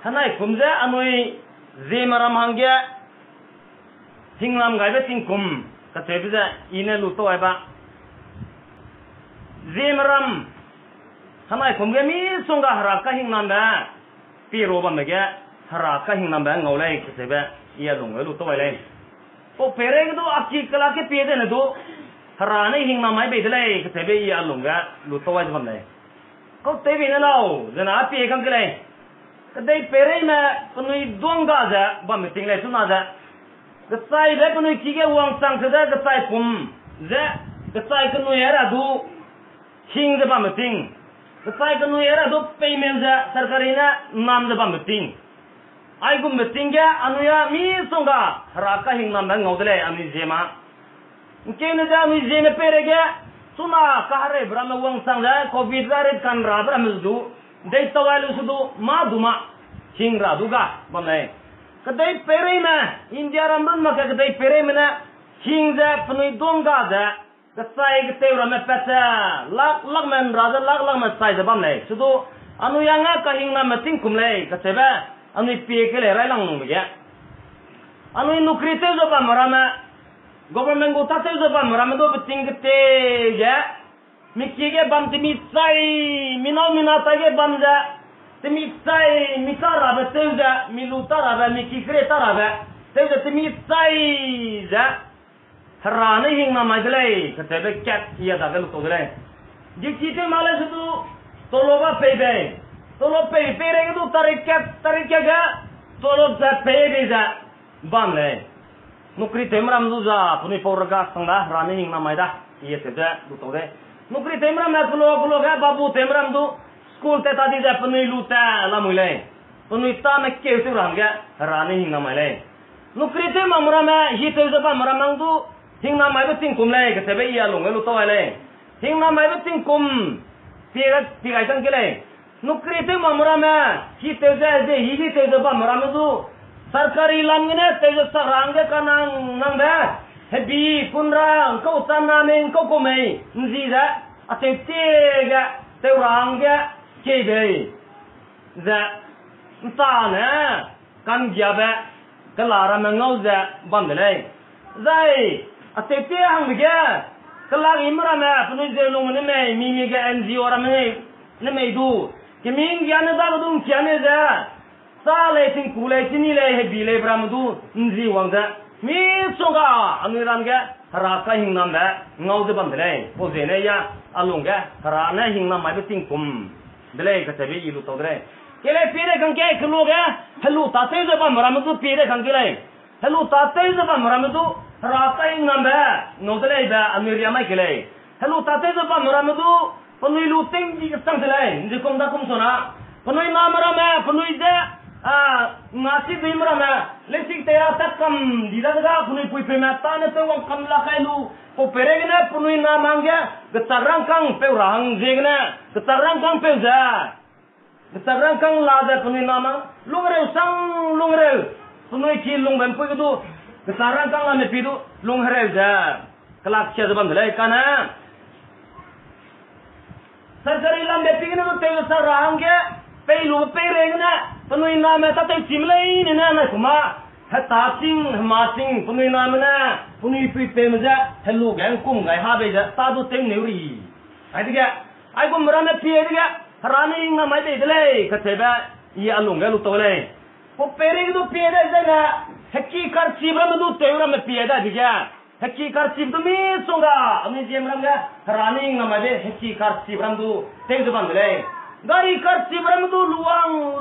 ท่านายคุมเจ้าอนุยเจมารำหังเกะทิ้งลำไก่ไปทิ้งคุมกระเทยไปเจ้าอินเนลุตัวไอ้ปะเจมารำท่านายคุมเกะมีส่งกับหรักก็หิงน้ำแบบปีโรบันเมกะหรักก็หิงน้ำแบบเงาเลยกระเทยไปเยี่ยลงเลยลุตัวไอ้เลยโอ้เพเรงก็อักขีกลาเกปีเดนดูหรานี่หิงน้ำไม่ไปเลยกระเทยไปเยี่ยลงกะลุตัวไอ้จะบันเลยก็เทวินเล่าจะน่าปีกันกันเลยก็ได้เพเรงมาปนุยดวงกาจะบันไม่ทิ้งเลยสุนัขจะก็ใส่เลยปนุยขี้เกวังสังเสด็จก็ใส่ปุ่มจะก็ใส่กันนุยอะไรดูหิงจะบันไม่ทิ้งก็ใส่กันนุยอะไรดูไปเมลจะสรการีน่ะน้ำจะบันไม่ทิ้งไอ้กุมไม่ทิ้งแกอนุญามีส่งกะรักก็หิงน้ำแบบเงาเลยอันนี้เจมาเกี่ยนจะอันนี้เจมาเพเรงสุนัขข้าเร่บรามาวังสังจะโควิดจะเร็ดกันราบรามิดูได้ตัวลูสุดูมาดูมาหิงราดูกะบันเลยก็ได้เพเรงนะอินเดียรำรุนมาก็ได้เพเรงนะหิงจะปนุยดวงกาจะก็ใส่ก็เทวรามาเปซ่าลักมันราจะลักมันใส่จะบันเลยสุดูอนุญาก็หิงน้ำมาทิ้งคุมเลยก็เสบอนุปีกเลยไรลังมึงแกอนุนุคริเตจบามรามา government กูทัศน์จบามรามาดูไปทิ้งเตจมิกี้แกบัมที่มีใส่มินาตาแกบัมจะที่มีใส่มิตาราบเตจมิลูตาราบมิกี้เครตาราบเตจที่มีใส่จะรานี่หิงน้ำไม่เลยก็เสบแคทเฮียตาเกลุตัวเลยยิ่งคิดถึงมาเลยสุดตัวโลบ้าเปย์ तो लोग पे रहेंगे तो तरीके का तो लोग जा पे भी जा बम ले नुकरी तेमरा मधुजा पुनी पौरगा संगा रानी हिंगना मैदा ये से जा तो दे नुकरी तेमरा में पुलो है बाबू तेमरा मधु स्कूल ते तादी जा पुनी लूटा ला मुले पुनी ता में के उसे रंगे रानी हिंगना मैले नुकरी ते ममरा में ही ते जब ममरा मंगदु हिंगना मैबे तिंग कुमले के से बे या लुंगे लुतो वाले हिंगना मैबे तिंग कुम पीगा संग के ले नुकरी ते ममरा में ही तेजे जे ही तेजे बमरा में दो सरकारी लंगने तेजे सरांगे का नंग है बी कुनरा को तना में को में नजीरा अते तेगा ते रांगे के बे जा ताने kan jabe kelara mengauza bandle zai अते ते हंग ge kelar imra me punu je lung ne me mi ge NGO ra me ne me du Kimin gyane da budun kyane da sale tin kule tini le he bile bramdu nzi wangda mi songa aniram ga haraka hingnam da ngaude bandle pozene ya alunga harana hingnam mai tin kum dele ka tabi ilu todre kele pire kan ke kluga halu tate da ba maramdu pire kan kele halu tate da ba maramdu haraka hingnam da ngaude da anirya mai kele halu tate da ba maramdu Penui luting di kesang selai, di kom da kom sona. Penui namara me, penui je, ngasi di mara me, lesik tera takam di daga penui pui pemata ne tu wang kam la kai lu. Ko perengna penui namangga, getarang kang peurang jegna, getarang kang peuja. Getarang kang lada penui nama, lungre sang lungre. Penui ki lung ben pui tu, getarang kang la me pidu lungre ja. Kelak sia zaman selai kana. सरकारी लंबे पिगने तो तेरे सर रहेंगे पहलू पे रहेंगे पनुई नाम है तो चिमले ही नहीं ना कुमा है तासिंग मासिंग पनुई नाम ना पनुई पे मजा है लोग हैं कुम गए हाँ बेजा तादू तेम नेवरी आई क्या आई को मरा में पिए क्या रानी इंगा मैं दे दले कथे बे ये अलुंगे लुटोले वो पेरेंगे तो पिए दे जगह है की कर चिबरा में तो तेवरा में पिए दे क्या Heki karsib tu mi songa, ami jemram ga running namade heki karsib ram tu teng tu bandle. Gari karsib ram tu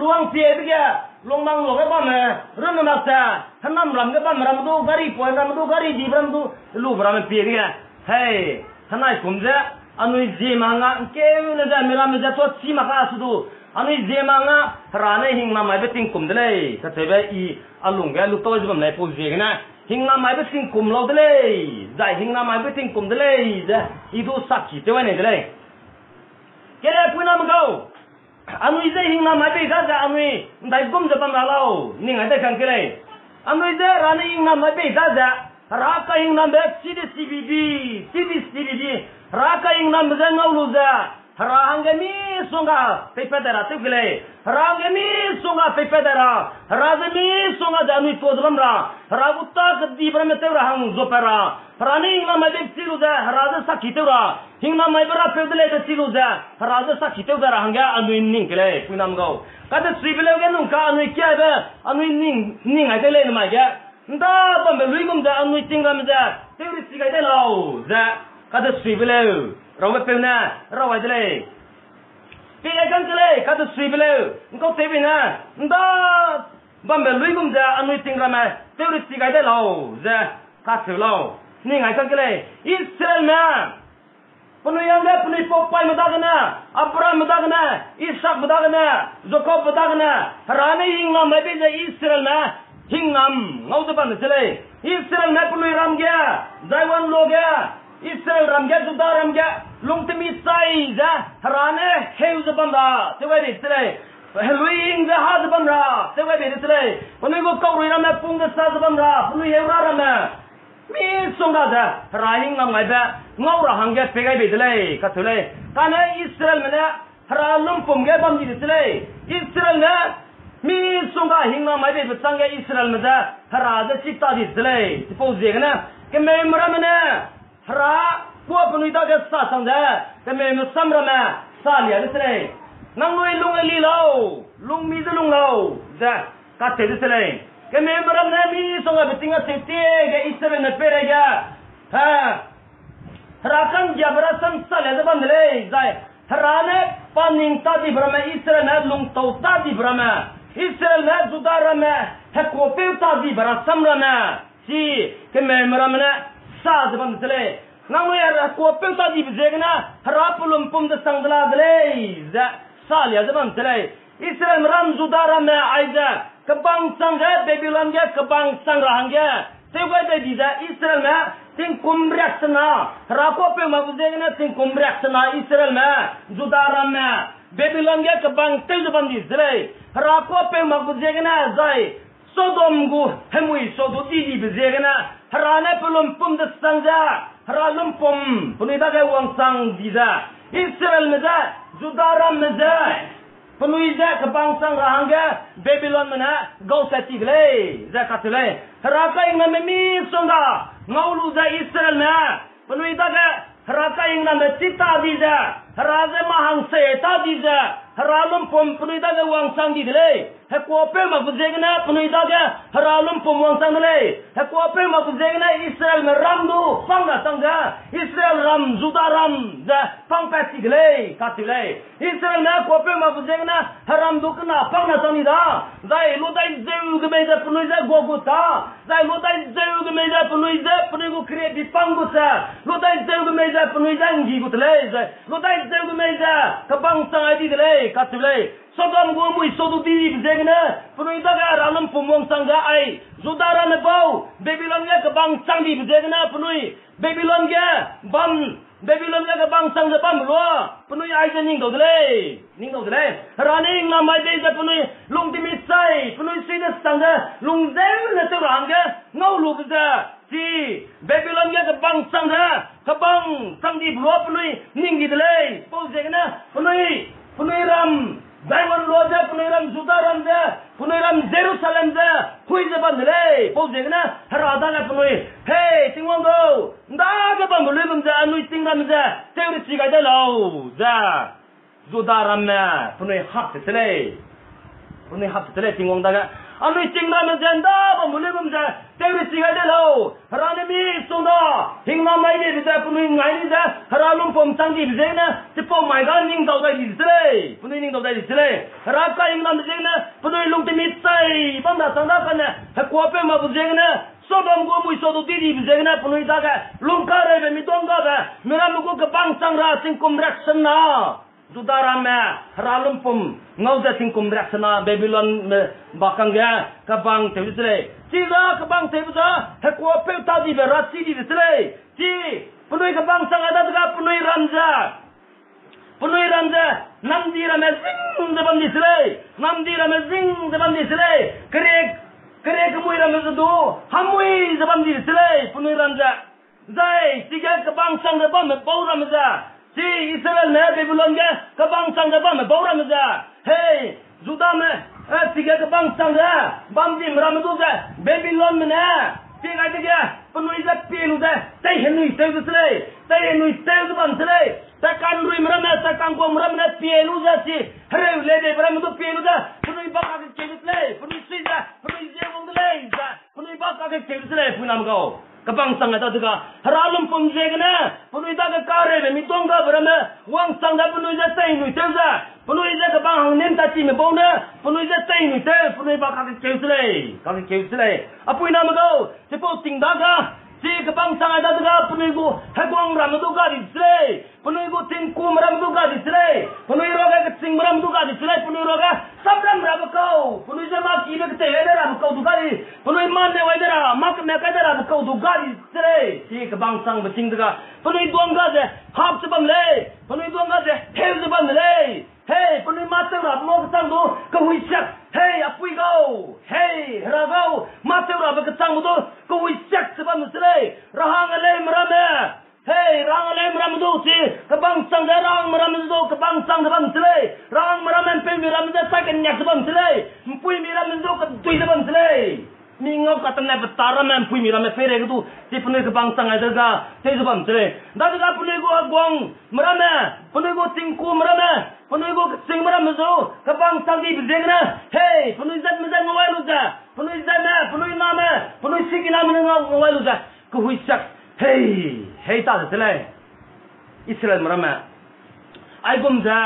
luang pied ga, longmang loge ba me, run maksa, hanam ram ga ba ram tu gari point ram tu gari jibram tu lu ram pied ga. Hey, hanai kumja anu jemanga ke ne da miram ja to si maka sudu. Anu jemanga rane hing namade ting kumdle, katebe I alunga lu to jibam nai pu jegna. Hingna mai beting kum lo dele zai hingna mai beting kum dele za idu sakki te wane dele kele puna mgo anu ize hingna mai be za anu dai gum ja pam lao ning ade kan kele anu ize rani hingna mai be za ra ka hingna be cd cbd ra ka hingna be ngau lu za harangami sunga pepedera tukile harangami sunga pepedera harazami sunga janu tozramra harabuta kadi bramete rahang zopera harani ingna mai siluza haraza sakitera hingna mai bara pedele de siluza haraza sakitera rahanga anu ning kile punam go kada sibele ge nung ka anu kya ba anu ning ai dele mai ga nda ba me luigum da anu tingam da teuri sigai de lao za kada sibele rawa pena rawa dele pia kan kele kada sibele ngko tebina nda bambe luigum da anu tingrama teuri sigai de lao za ka selo ni ngai kan kele Israel na punuyang de punui popai madagana Abraham madagana Ishak madagana Jacob madagana rane ingam mai be Israel na hingnam ngau de ban sele Israel na punui ram gya Daiwan lo gya Israel ram gya Juda ram gya lungtemi sai za rane heu de banda te wei sele Heluing the Hazbamra, the way it is when we go cover on that Punga Sazbamra, when we have Rama. Me Sungada, Rahing on my back, Nora Hanga Pega Bidley, Catule, Tana Israel Mena, Haralum Pumgabam Display, Israel Na, me Sunga Hinga, my baby Sanga Israel Meda, Hara the Sita Display, suppose Zegana, Kememramana, Hara, Puapunida Sasanga, the Mem Samrama, Salia Display. Nangoi lung lilo, lung mi lung lo, da kate de sele. Ke membram na mi songa betinga sete ge Israel na perega. Ha. Rakan jabrasan sale de bandle, zai. Harane paning ta di brama Israel na lung to ta di brama. Israel na judarama, ha ko pe ta di bra samrama. Si ke membram na sa de bandle. Nangoi ra ko pe ta di bjegna, harapulum pum de sangla dle, za. Salia zaman selai Israel ram Judara me aiza kebang sangga Babylon ge kebang sangrahang ge tewa de diza Israel me ting kumrek sana rapo pe mabuzegna ting kumrek sana Israel me Judara me Babylon ge kebang tezuban di selai rapo pe mabuzegna zai Sodom gu hemui sodo didi bezegna harane pelum pum de sangja haralum pum punida ge wang sang diza Israel meza Judara meza penuiza kebangsaan rahangga Babylon mana gau satigle zakatule raka ing nama mi songa ngaulu za Israel na penuiza ga raka ing nama cita diza raza mahang seta diza haralum pom penuiza ga wang sang digle hekwope maguzegna penuiza ga haralum pom wang sang digle hekwope maguzegna Israel me ramdu panga sangga Israel ram Judaram za pang patigle katile Israel na kwope maguzegna haram dukna panga sanida zai ludai zeu gemeza penuiza goguta zai ludai zeu gemeza penuiza penuigu kre bipangusa ludai zeu gemeza penuiza ngigutle zai ludai zeu gemeza kabang sangai digle katile Sodom go mui sodu di bzegna penuiza ga ralam pumong sangga ai Judara ne bau Babylon ga kabang sang di bzegna penui Babylon ga bam Babylon ga bang sang de bam lo penui ai je ning do dle running na mai de penui lung di misai penui sida sangga lung zel na te ranga ngau lu bza si Babylon ga bang sang da kabang sang di lo penui ning di dle po zegna penui ram Diamond Roja Puneram Judaram da Puneram Jerusalem da Huiza bandle Pojegna Harada na punui Hey Tingwango Ndaga bambulum da Anui Tingram da Teuri Siga da Lao da Judaram na Punui Hap Tele Punui Hap Tele Tingwang daga Anui Tingram da Nda bambulum da Teuri Siga da Lao Harane mi Sunda Hingma mai de da Punui ngai da Haralum pom sangi bizena Tipo mai ga ning dau da disle Punui ning dau da disle Raka inglam bizena Punui lung timit sai banda sanda kana Hakwape ma bizena Sodom go mui sodo didi bizena Punui daga lungkare be mitonga ba Miramugo ke bang sangra singkum raksana Judara me haralum pom ngau da singkum raksana Babylon bakangga ke bang tebisle Sila ke bang tebisa Hakwape tadi be rasi di disle Ci punui ke bang sang ada daga punui ramza namdi rame zing depan disle namdi rame zing depan disle kerek mui rame zudu hamui depan disle punui ramza zai tiga ke bang sang depan me bau ramza si Israel ne Babylon ge ka bang sang da ba me bo ram ja hey Juda me tiga ka bang sang da bam di ram du ja Babylon me na ti ga de ge punui ja pilu da tai henui tai du sle tai henui tai du ban sle ta kan rui mram na ta kan ko mram na pilu ja si hre le de ram du pilu da punui ba ka ke du sle punui si ja punui je wong de le ja punui ba ka ke du sle punam go kabang sang ada tuga haralum pun jegna punui da ka kare me mitong ga brama wang sang da punui ja tai nu teuza punui ja ka bang nem ta ti me bona punui ja tai nu te punui ba ka ke sle apui nam go se po ting da ga si kabang sang ada tuga punui go hagwang ram du ga di sle punui go ting kum ram du ga di sle punui ro ga ting ram du ga di sle punui ro ga sabram ram ko punui ja ma ki le te le ram ko du ga di punui man ne wai da ma ka me ka da ram ko du ga di sle si kabang sang ba ting da punui duang ga de hap se bam le punui duang ga de he se bam le hey punui ma te ra mo sang do ka hui sak hey apui go hey ra go ma te ra ba ka sang do ka hui sak se bam sle rahang le mram hey rang le mram do si ka bang sang da rang mram do ka bang sang da bam sle rang mram en pe mram da sa ka nyak bam sle mpui mram do ka tui da bam sle mingau ka tan na betara men mpui mram pe re du si punui ka bang sang da ga te da bam sle da ga punui go gwang mram punui go ting ku mram punui go sing mram do ka bang sang di bdeng na hey punui zat me zang ngawai lu ja punui zat na punui na me punui sik na me ngawai lu ja ka hui sak hey ta de le Israel mram ai gom ja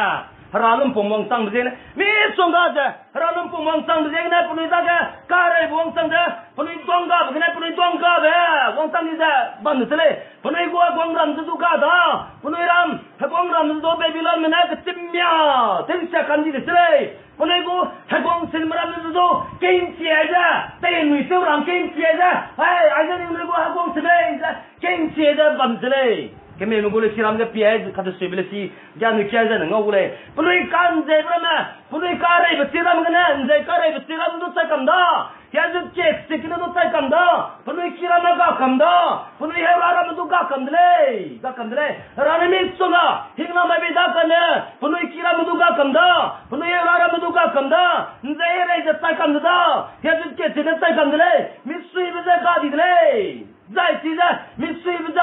haralum pomong sang de ne mi song ga ja haralum pomong sang de ne punui da ga ka re bong sang da punui dong ga ne punui dong ga be wong sang ni da ban de le punui go gong ram du ga da punui ram gong ram du Babylon me na ka timya tin sa kan di de le punui go gong sin mram du do kein chia ja tai nui seu ram kein chia ja ai ja ni go gong se le kein chia da ban de le cái mình gọi là xí làm cái bia cái đó xí bê xí gia nữ kia ra nó ngầu lên phụ nữ can gì vậy mà phụ nữ cá này bị xí làm cái này người cá này bị xí làm nó sai cầm đó gia nữ chết xí cái nó sai cầm đó phụ nữ kia làm nó cầm đó phụ nữ heo làm nó cầm đấy ra này mình xuống à hình làm mấy đứa cái này phụ nữ kia làm nó cầm đó phụ nữ heo làm nó cầm đó người nàyจะsai cầm đó gia nữ chết xí nó sai cầm đấy mình suy bây giờ cá đi đấy在其实你睡不着，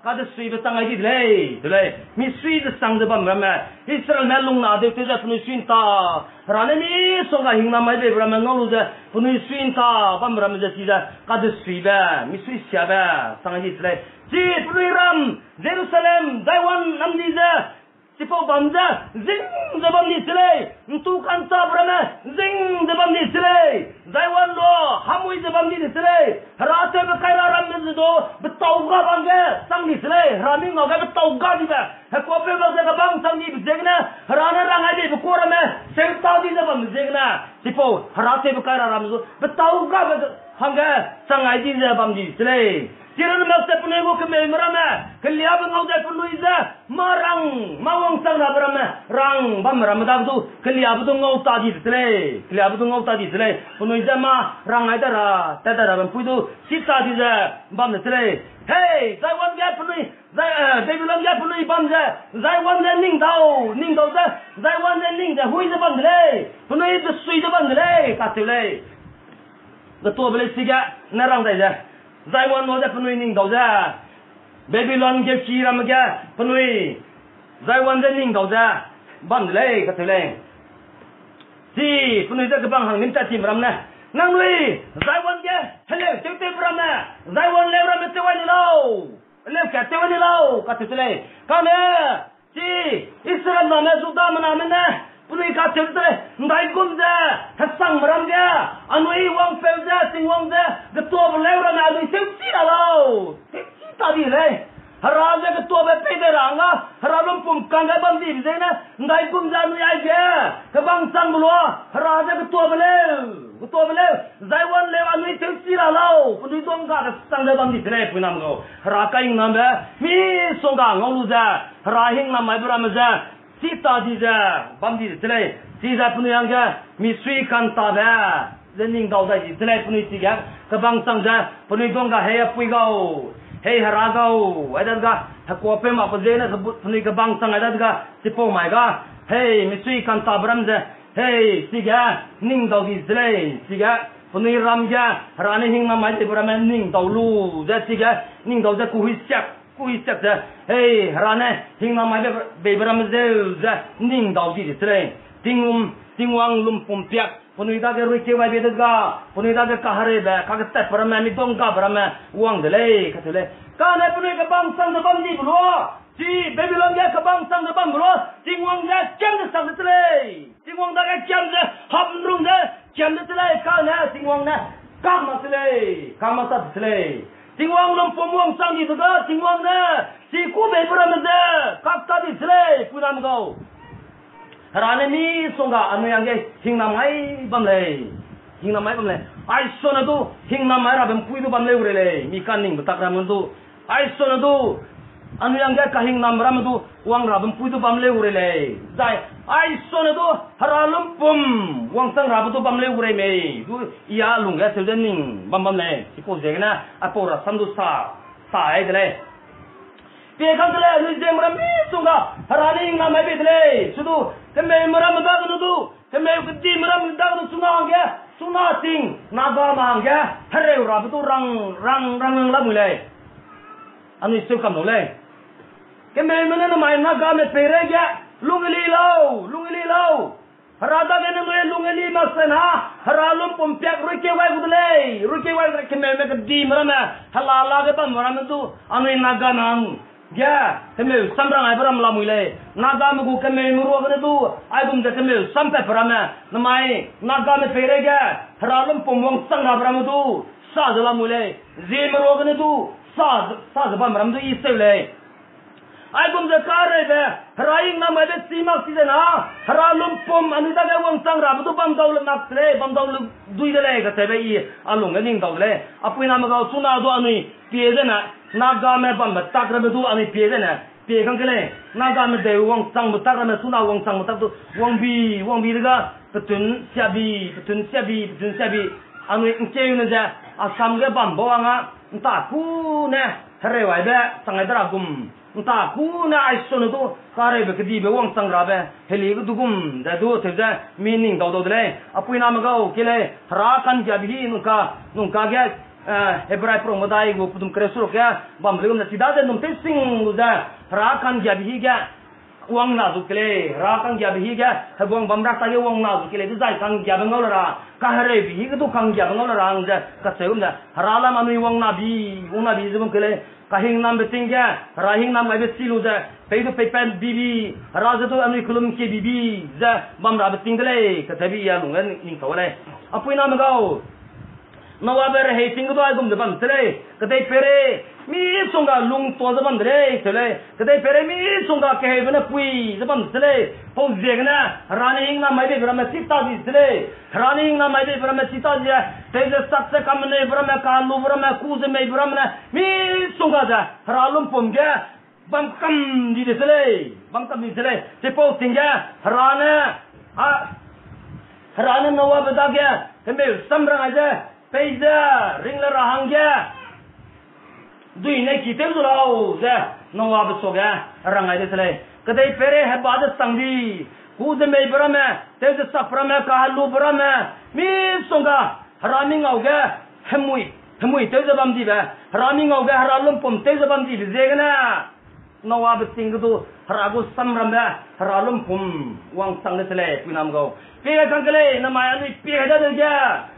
他就睡不上来的嘞，对不对？你睡得上的吧，妹妹，你虽然没弄那的，对着不能睡他，然后你说个行那买的，不然没弄路的，不能睡他，把不然没这其实，他就睡呗，你睡下呗，上来的嘞，这不能让耶路撒冷在往南地的。Sipo bamza zing zabam ni sile ntu kan sa brama zing zabam ni sile zaiwan do hamui zabam ni sile rate be kaira ram ni do betauga bangge sang ni sile rami ngoga betauga di ba ha ko pe ba ga bang sang ni zegna rana rang ai be ko rame sel tau di zabam zegna sipo rate be kaira ram do betauga ba hanga sang ai di zabam ni sile Jiran maksa punai go ke merama kelia bangau da puluiza marang mawang sang na berama rang bam ramadam tu kelia betul ngau tadi tle kelia betul ngau tadi tle puluiza ma rang ai dara tadara bam puidu sita di za bam tle hey zai wan ga punai zai Babylon ga punai bam za zai wan le ning dau za zai wan le ning da hui za bam tle punai da sui da bam tle ka tle da to bele siga narang dai za Zai wan no da punui ning dau za Babylon ge chi ram ga punui zai wan da ning dau za ban le ka thele si punui da bang hang nim ta tim ram na nang nui zai wan ge hele te ram na zai wan le ram te wan lo le ka te wan lo ka thele ka me si Israel na me su da na me na punui ka thele ndai gum da hasang ram ga anui wang pe da sing wang da the to leura na anui se chi lo chi ta di le haraja ke to be pe de ranga haralum pum kanga bam di de na ndai gum da nu ai ge ke bang sang lo haraja ke to be zai wan le anui se chi lo punui dong ga sang le bam di le punam go ra ka ing nam be mi song ga ngau lu za ra hing nam mai bra ma za Sita di za bam di tle si za punu yang ga mi sui kan ta ba lening dau da di tle punu ti ga ka bang sang za punu dong ga he pui go hey haragau ada ga hakwa pe ma pje na thuni ka bang sang ada ga sipo mai ga hey misui kan tabram je hey siga ning dau di zle siga thuni ram ja rani hing na mai de bram ning dau lu ja siga ning dau ja ku hisak ja hey rane hing na mai be bram je ja ning dau di zle tingwang lum pum piak Punui da ke ruike wa beda ga punui da ke kahare ba ka ke par ma mi dong ka par ma wang de le ka le ka ne punui ka bang sang de bang di blo ji babylon ga ka bang sang de bang blo tingwang ga cham de sang de le tingwang da ga cham de hap rung de cham de le ka ne tingwang na ka ma sa de le tingwang lom pom wang sang di ga tingwang na si ku be bra ma de ka di le pu nam go Rane mi songa anu yang ke hingna mai bamle ai sona tu hingna mai rabem puidu bamle urele mi kaning betak ramen tu ai sona tu anu yang ke kahing nam ram tu wang rabem puidu bamle urele zai ai sona tu haralum pum wang sang rabu tu bamle ure me tu ia lunga sedening bamle sipo jegna apora sandu sa ai dele Pekang tele ni jem ram mi sunga harani inga mai bedle sudu keme maram da gnu du keme gdi maram da gnu suna ting naga mangya hare ura tu rang la mule ani su kam no le keme mena na mai naga me pere ga lungili lo harada ge na lungili masena haralum pompyak ruke wai gudle keme me gdi maram halala ge ban maram tu ani naga nan ya kemel samrang ai param lamule naga mu kemel muru gane tu ai gum de kemel sampe param namai naga me pere ga haralum pomwang sang ra param tu sa jala mule je muru gane tu sa jaba maram tu isele ai gum de kare be haraing na me de sima sidena haralum pom anida ga wang sang ra tu bam daul dui de le ga tebe I alung ning daul le apui na ma ga suna do ani pie de na naga me bam tak ra tu ani pie de na pie kang kele naga me de wang sang mu tak ra me suna wang sang mu tak tu wang bi de ga petun siabi ani ngche ne ja asam ge bam bo anga ta ku ne hare wai be sangai dra gum ta ku na ai so no tu kare be kdi be wang sang ra be heli gu dugum da du te ja meaning do le apui na ma ga o kele ra kan ja bi nungka ga hebrai pro modai gu pudum kresuro kya bam legum na sida de num te sing da ra kan ja bi ga wang na du kele ra kan ja bi ga habong bam ra ta ge wang na du kele du zai kan ja bang ra ka hare bi gu du kan ja bang ra ang ja ka seum da ra la ma mi wang na bi zum kele kahing nam betingga rahing nam ai besilu da peidu pepen bibi raja tu anu kulum ke bibi za bam ra betingle katabi ya lungan ning kawale apui nam gao nawaber he ting do agum de bam tele kadai pere mi songa lung to da bam dre tele kadai pere mi songa ke he bana pui da bam tele pon zegna raning nam ai be bram sita di tele raning nam ai be bram sita di te de sat se kam ne bram ka lu bram ku ze me bram na mi songa da ralum pom ge bam kam di tele te po tinga rana nawab da ge kembe samrang aja Peiza ringla rahangya dui ne kitem zulao za nawab soga rangai de tele kadai pere hai bad sangdi ku de me brame te de saframe ka halu brame mi songa raming auga hemui te de bam di ba raming auga haralum pom te de bam di zegna nawab singdu haragu samrame haralum pom wang sang de tele pinam go pega kangkale namaya ni pega da ja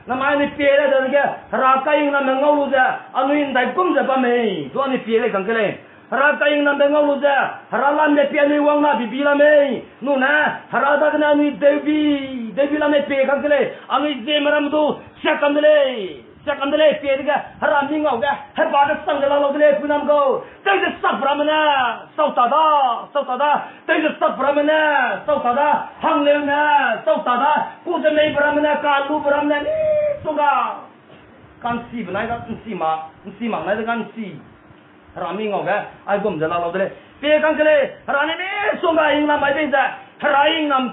namaya ni pega da ja rakaing na mengau ja anu indai kum ja ba me do ni pega kangkale rakaing na mengau ja haralan de pia ni wang na bibila me nu na harada na ni devi la me pega kangkale anu je maram do sakandale pega haraming au ga har ba da sangala lo le punam go tai de sabramana sautada tai de sabramana sautada hanglena sautada ku de me bramana ka lu bramana ni sunga kan si bnai ga si ma na de kan si haraming au ga ai gom jala lo le pega kangkale harane me sunga ing na mai be ja haraing nam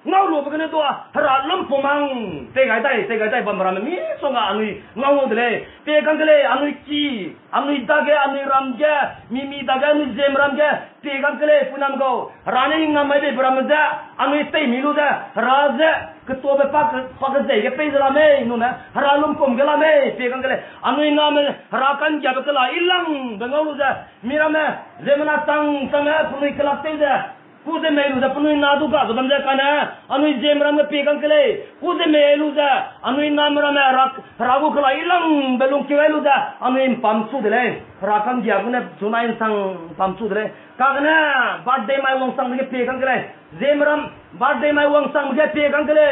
ngau lu begini tu hara lumpur mang tegai tai bamram mi songa anui ngau dele tegang dele anui dage anui ramge mimi dage anui zem ramge tegang dele punam go rane ing namai be bramja anui tei milu da raja ketua bepak pakai ke pezela me nuna hara lumpur gela me tegang dele anui nam harakan jab kela ilang bengau lu da mirame zemna tang tanga punui kelak teza kuze melu da punui nadu ka zam ja kana anui jemram ke pegang kele kuze melu da anui namram ragu kala ilang belung kiwelu da anui pamsu dele rakan dia gune junain sang pamsu dele kagna birthday mai wong sang ke pegang kele jemram birthday mai wong sang ke pegang kele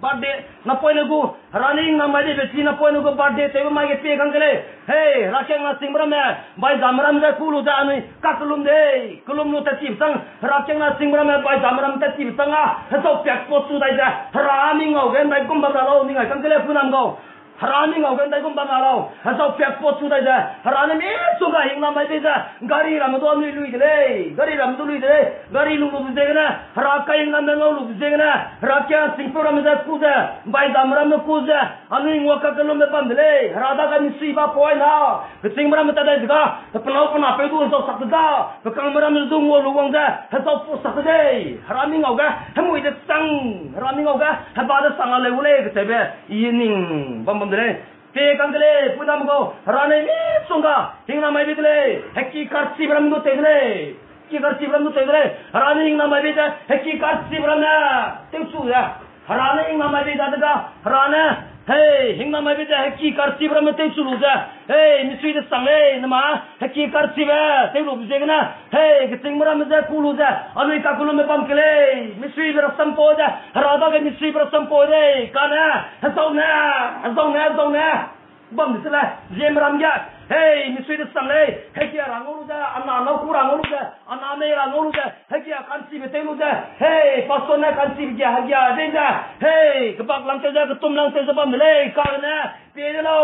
birthday na poinugu running na mai be na poinugu birthday te mai ke pegang kele hey rakeng na singram me bai zamram da kulu da anui kakulum de kulum nu ta chip sang rakeng na singram me bai zamram ta chip sang a so pyak po su dai da rami ngau gen dai kum ba lo ni ngai kang kele punam go rami ngau gen dai kum ba lo so pyak po su dai da rani me su ga hing na mai de da gari ram do ni lui de gari ram do lui de gari lu lu de na rakai ngam ngau lu de na rakya singpuram da ku da bai zamram ku da anui ngwa ka kalum me bam de rada ga ni si ba poi na singpuram ta da ga plau pna pe du so sak da kang maram du ngo lu wang da so pu sak de rami ngau ga hamui de sang rami ngau ga ha ba da sang le ule ke te be yining bam bam de te kang de punam go rane ni sunga hingna mai bi de hekki karsi bram do te de ki karsi bram do te de rane hingna mai bi de hekki karsi bram na te su ya rane hingna mai bi da da rane hey hingna mai bi de hekki karsi bram te su lu da hey mi sui de sang le na ma hekki karsi ba te lu bi de na hey ke ting bram da ku lu da anui ka ku lu me pam kele mi sui bra sam po da rada ke mi sui bra sam po de kana so na bam de la jem ram ya hey mi sui de sang le hekki rangu lu da anna no ku rangu lu da anna me rangu lu da hekki kan si be te lu da hey pason na kan si ja ha de da hey ke bak lang te da ke tum lang te bam le kana pe de lo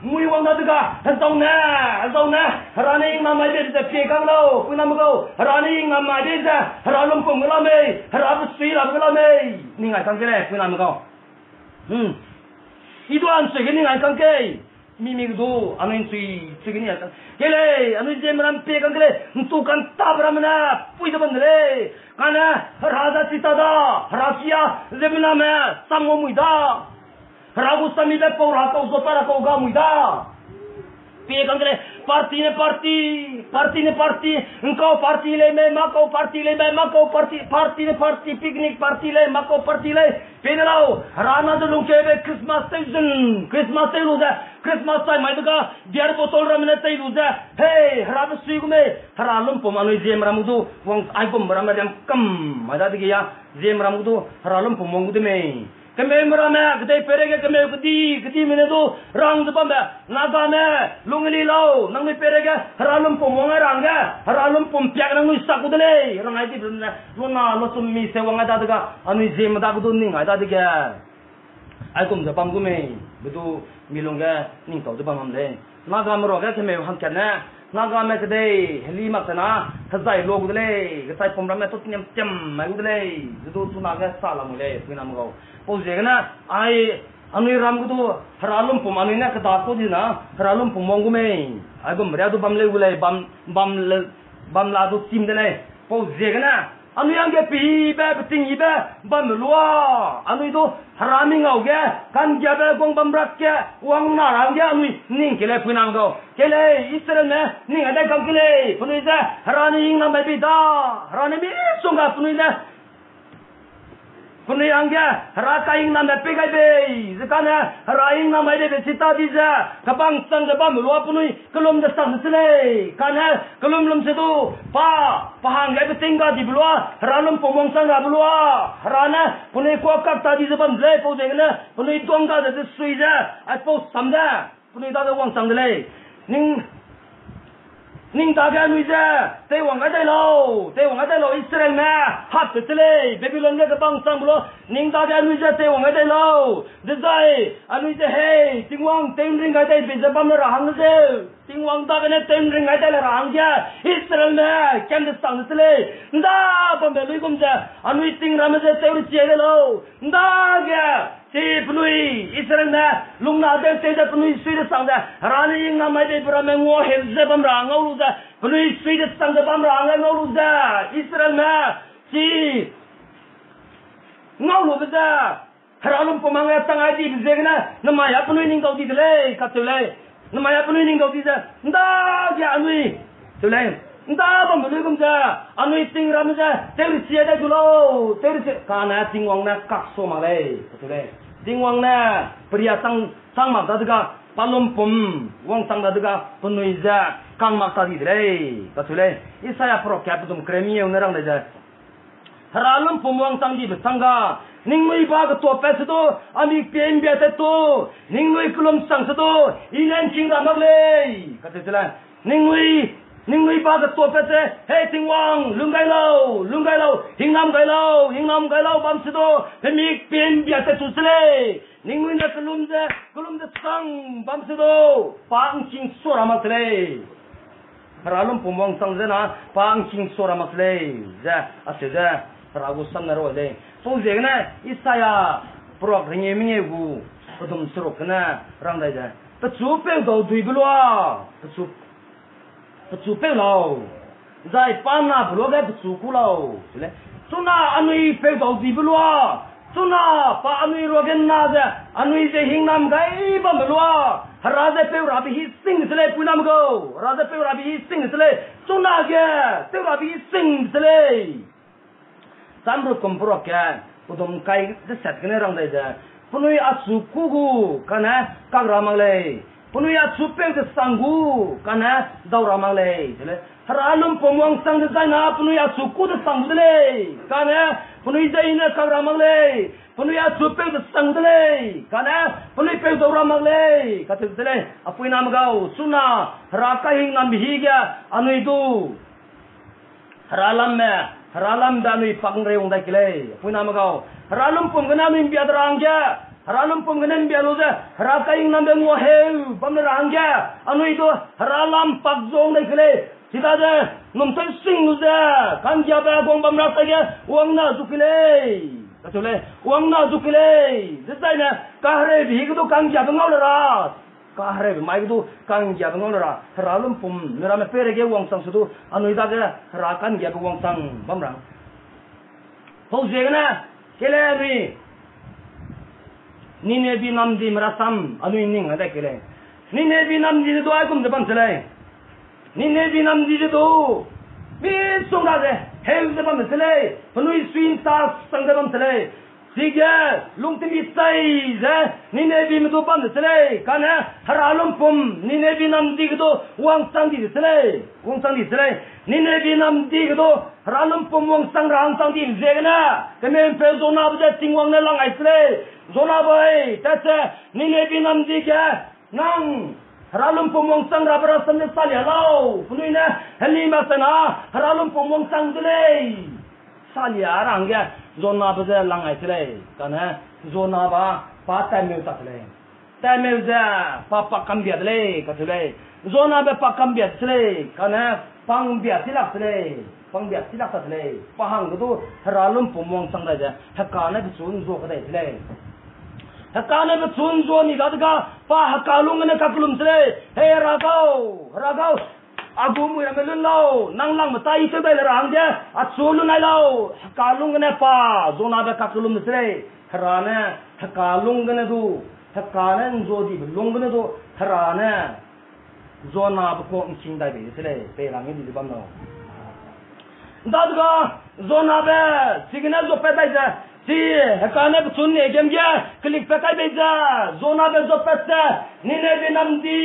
mui wang na ga zong na running ma mai de pe kang lo punam go running ma mai de da ralum pung la me rab sui la me ni ngai kang le punam go ido an se ni ngai kang ke mimi do anin sui ni ya kele anin je mram pe kang le tu kan ta bram na pui de ban le kana raja sita da rasia zemna me sammo mui da ragu sami be por ha ko zotara ko ga muida pe kangre parti ne parti unko parti le me ma ko parti le me ma ko parti ne parti picnic parti le ma ko parti le pe ne lao rana de lunke be christmas te lu da christmas time mai ga biar botol ram ne te lu da hey rab sui gu me haralum pom anu jem ramudu wong ai pom ram ram kam ma da de ya jem ramudu haralum pom wong de me keme merame gede perege keme gedi mene do rang zbamba naga me lungli lao nang me perege haralum pom wanga ranga haralum pom pyak nang isak udele rang ai di lona lo summi se wanga da daga ani jem da gudu ning ai da diga ai kum zapam gume bedu milonga ning to de bamam le naga mero ga keme han kana naga me gede heli makna thazai lo udele gasai pom ram me to nyam cham mai udele gudu tuna ga sala mule pinam go Pojegna ai anui ram gudu haralum pom anui na kata ko dina haralum pom mongume ai gum ria du bamle gulai bam la du tim de le pojegna anui ang ge pi ba ting iba bam lua anui do harami ngau ge kan ge ba gong bam rak ke wang na rang ge anui ning ke le punam go ke le isra ne ning ada kam ke le punui za harani ing na mai bi da harani mi sunga punui za punui angya raka ing nam pe gai be zakana raing nam ai be cita diza kabang sang de bam lo punui kelum de sang sele kana kelum lum sedu pahang gai be tingga di blo ralum pomong sang ra blo rana punui ko kap ta di bam le po de na punui tongga de suiza at po samda punui da wang sang de le ning ninh ta cái nuôi ra tây hoàng cái tây lâu Israel mẹ hạt từ tây Babylon cái băng sang bolo ninh ta cái nuôi ra tây hoàng cái tây lâu để dây nuôi ra hey tiếng hoàng tên ring cái tây bây giờ băm nó hàng nó chứ tiếng hoàng ta cái này tên ring cái tây là hàng kia Israel mẹ ken được sang tây nda băm bê lui cũng ra nuôi tiếng ram ra tây rồi chia cái lâu nda cái si penui Israel na lung na de te de penui sui de sang da rani ing na mai de bra me ngo he ze bam ra ngau lu da penui sui de sang de bam ra ngau lu da Israel na si ngau lu da haralum pemanga tanga di ze na na mai ya penui ning gau di de le ka tu le na mai ya penui ning gau di da nda ja anui tu le nda bam lu kum ja anui ting ram ja te lu sia de du lo te lu kana ting wang na kak so ma le tu le Dingwang na pria sang mak da ga palom pum wang sang da ga punui za kang mak ta di le ka thule isaya pro kap dum kremi e unarang da ja haralum pum wang sang di besanga ningmui ba ga to pe do ami pen bia te to ningmui kulum sang do inan ching da mak le ka thule ningmui ba ga to pe se he tingwang lungai lo hingnam gai lo bam se do mi pen bia te tu sele ningmui na kulum de sang bam se do pang ching sora mak le haralum pum wang sang na pang ching sora mak le ja ase ja ragu sam na ro le so je na isaya pro ringe minge gu podum sro kana rang da ja ta chu pe do dui bulwa ta chu pe lo zai pan na blo ga chu ku lo le suna anui pe do dui bulwa suna pa anui ro gen na ja anui je hing nam gai ba bulwa raja pe rabi hi sing sele punam go raja pe rabi hi sing sele suna ge pe rabi hi sing sele samru kompro ka udom kai de sat kene rang dai ja punui asu kugu kana kagram le punui asu pe de sangu kana dauram le le haralum pomwang sang de na punui asu ku de sang de le kana punui jai na kagram le punui asu pe de sang de le kana punui pe dauram le ka te le apui nam gau suna ra ka hing nam hi ga anui du haralam da nui pang reung da kile puna magao haralum pum gana min bia drang ja haralum pum gana bia lo ja haraka ing nam ngo he bam rang ja anui do haralam pak zong da kile sida ja num tai sing lu ja kan ja ba gong bam ra ta ja wang na du kile ka chule wang na du kile zai na ka hre bi ko kan ja ngau la ra ka hre mai du kan ja ngau la ra haralum pum nira me pere ge wang sang su anui da ga ra kan ja wang sang bam rang ho je na kele ni ne bi nam di marasam anui ning ada kele ni ne bi nam di do ai kum de bam sele ni ne bi nam di do bi song da de he de bam sele anui swin sa sang de bam sele Siga lung timi sai za ni ne bi mdu pam sele kana haralum pum ni ne bi nam di do wang sang di sele ni ne bi nam di do haralum pum wang sang rang sang di je na kemen pe zona bu ting wang na lang ai sele zona boy ta se ni ne bi nam di ga nang haralum pum wang sang ra bra sam ne sali halo punui na hali ma sana haralum pum wang sang dele sali arang ga zona ba za lang ai sele kana zona ba pa ta me ta sele ta me za pa kam bia dele ka sele zona ba pa kam bia sele kana pang bia silak sele pa hang do haralum pumong sang da ja hakana bi chun zo ka dai sele hakana bi chun zo ni da ga pa hakalung ne kakulum sele he ragau agu mu ra melun lo nang lang matai te bai la rang ja achulu nai lo hakalung ne pa zona ba kakulum sele harana hakalung ne du hakanan zo di lung ne du harana zona ba ko ching dai be sele pe lang ni di bam no dadga zona ba signal zo pe dai ja si hakana ba chun ne gem ja click pe kai be ja zona ba zo pe ta ni ne be nam di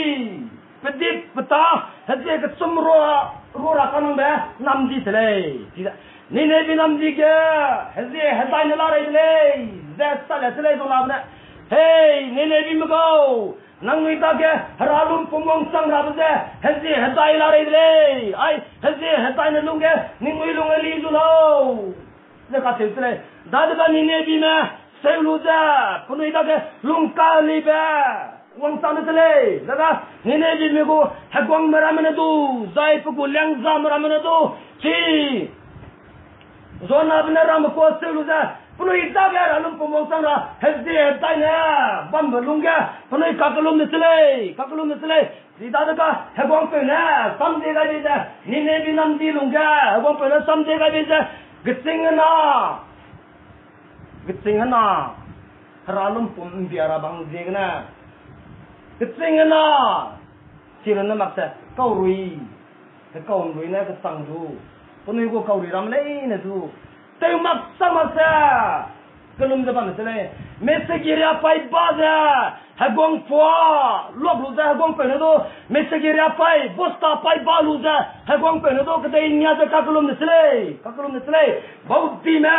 pedip peta hade ka sumro ra kanang ba nam di sele ni ne be nam di ga hade hatai na la re le za sale sele zona ba hey nene bi mego nang nui ta ke haralum pumong sang ra bze hezi hetai la re le ai hezi hetai na lung ke ningui lung li zu lo le ka te le da da nene bi ma se lu za punui ta ke lung ka li ba wang sang na le da da nene bi mego hagwang mara mena du zai pu gu lyang za mara mena du chi zona bna ram ko se lu za punui ta ga alum pumong sang ra hezi hetai na bam lung ga punui kakalum nisle di da ka hagwang pe na sam de ga de ni ne bi nam di lung ga hagwang pe na sam de ga de gitsing na haralum pum biara bang de na gitsing na siran na maksa kau rui na ka sang du punui ko kau ri ram le na du teu mak samasa kelum de ban sele mesegiria pai baza hagong fo lob lu za hagong pe do mesegiria pai bosta pai balu za hagong pe do ke dei nya za ka kelum de sele bauti ma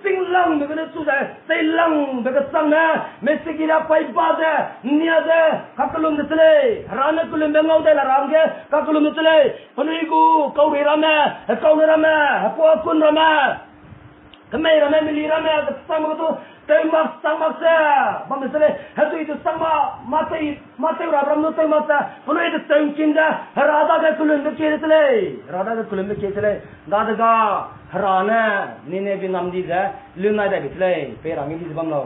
sing lang de ne su za sei lang de ka sang na mesegiria pai baza nya za ka kelum de sele rana kelum de ngau de la ram ke ka kelum de sele panui ku kau ri rama po kun rama kemai rama mili rama sang tu temak sang maksa bam sele hatu itu sang mate ram no temak sa puno itu teng kinda rada ga kulun de sele dada ga harana nine bi nam di da lunai da bitle pe rangi di bam lo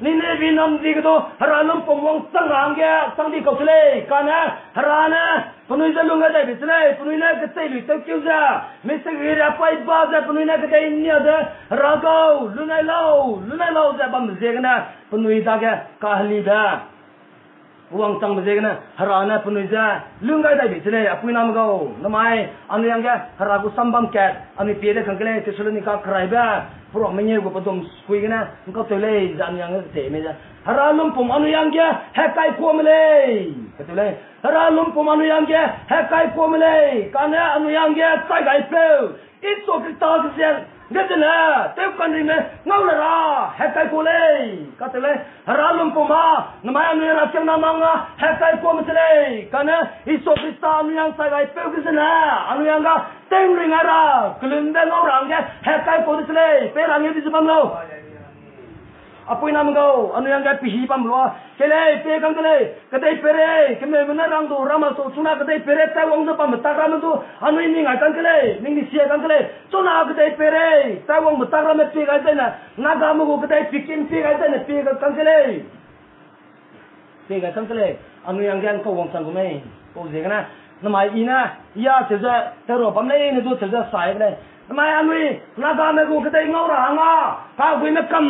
nine bi nam di ko haralum pomong sang rangya sang di ko sele kana harana punui da lunga da bitle punui na ke sei lu te kyuza mesegira pai ba da punui na ke dai nya da rago lunai lo da bam zegna punui da ga kahli da uang sang bezegna harana punui da lunga da bitle apui nam go namai anu yang ga haragu sambam kat ani pede kangkele te suluni ka krai ba pro menye go padom skui gna ngko tele jan yang te me ja haralum pom anu yang ga hekai ko mele ketule haralum pom anu yang ga hekai ko mele kana anu yang ga sai gai pe itso kita se gedena te kan ri me ngau la ra hekai ko le katule haralum pom ma nama anu ra kem na manga hekai ko mele kana itso kita anu yang sai gai pe gedena anu yang ga teng ri ngara kelende ngau ra ga hekai ko le pe ra ngi di bam lo apoi nam go anu yang ga pihi pam lo kele pe kang kele kadai pere keme mena rang do rama so suna kadai pere ta wong do pam ta ram do anu ni ngai kang kele ning ni sia kang kele suna kadai pere ta wong ta ram pe ga ta na ga mu go kadai pikin pe ga ta na pe ga kang kele anu yang ga ko wong sang go me ko je kana namai ina ya se ja ta ro pam le ni do se ja sai le namai anu na ga me go kadai ngau ra nga ka gui me kam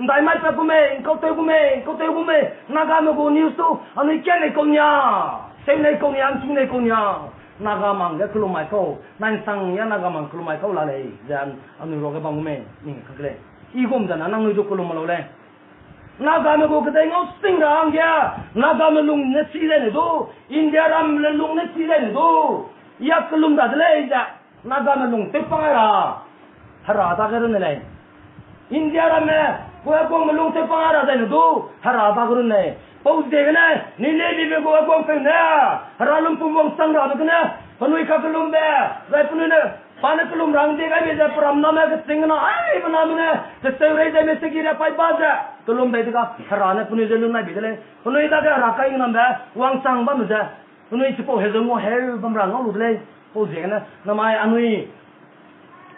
ndai mai pa kume ko te kume naga no go news tu ani ke ne ko nya sem ne ko nya chung ne ko nya naga mang ga klu mai ko nan sang ya naga mang klu mai ko la le jan ani ro ga bang kume ni ka kle I gom da nang no ko lo mo le naga me go ke dai ngau sing rang ya naga me lung ne si le ne do india ram le lung ne si le ne do ya klum da le ja naga me lung te pa ra hara da ga ne le india ram me ko ko melung te pangara da do hara ba gurun ne pau de ne ni ne bi be ko pe ne hara lum pum bong sang ra ne panui ka lum be rai panui ne pana lum rang de ga be da pram na me sing na ai bana me te se re de me se gira pai ba da lum be da hara ne panui de lum na bi de panui da ga ra kai na be wang sang ba me da panui chi po he zo mo he bam ra ngau lu le pau de ne na mai anui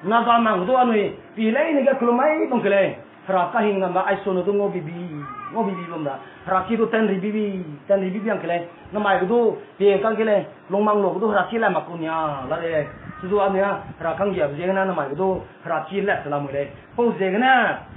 na ga mang do anui pi le ni ga klumai bong kele Raka hingga mbak aisono tu ngobi benda. Raki tu 10,000 yang kele. Namai tu dia kan kele longmang lo tu raki lah makunya. Lare susu amnya rakang dia berjaga namai tu raki lah selama ini. Pau jaga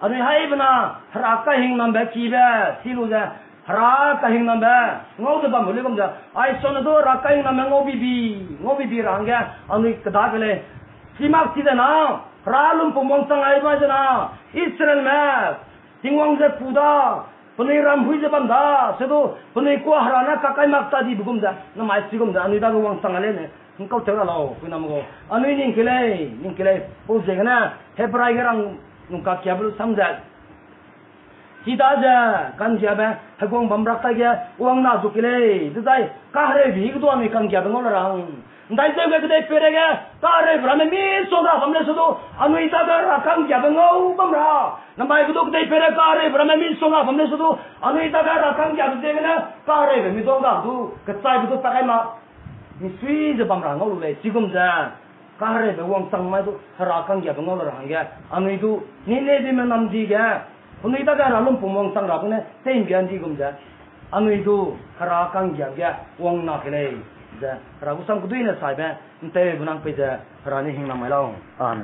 anu hai bena raka hingga mbak kiba silu ja. Raka hingga mbak ngau tu bang boleh bang ja. Aisono tu raka hingga mbak ngobi rangga anu kedah kele. Simak tidak na. Ralum pumong sang ai ba jana Israel ma tingwang je puda punai ram hui je banda sedo punai ko harana kakai makta di bugum da na mai sigum da ani da wang sang ale ne ngkau tera lao pina mo anu ning kile po je na hebrai garang nungka kya bul samja kita ja kan kia ba hagong bamrak ta ya uang na zu kile dai ka re vi gu ami kan kia bangol rang dai se ga dai pere ga ka re brame mi so da famle so do anu ita ga kan kia bangau bamra nambai gu dai pere ka re brame mi so da famle so do anu ita ga kan kia de na ka re mi do ga du ka sai gu ta kai ma mi sui je bamra ngol le jigum ja ka re be wang sang mai do ra kan kia bangol rang ga anu itu ni ne di me nam di ga anu ita ga ralum pumong sang ra ne tem bian di gum ja anu itu ra kan kia ga wang na kile ja ra gu sang ku dui na sai ba nte bunang pe ja ra ni hing na mai lao an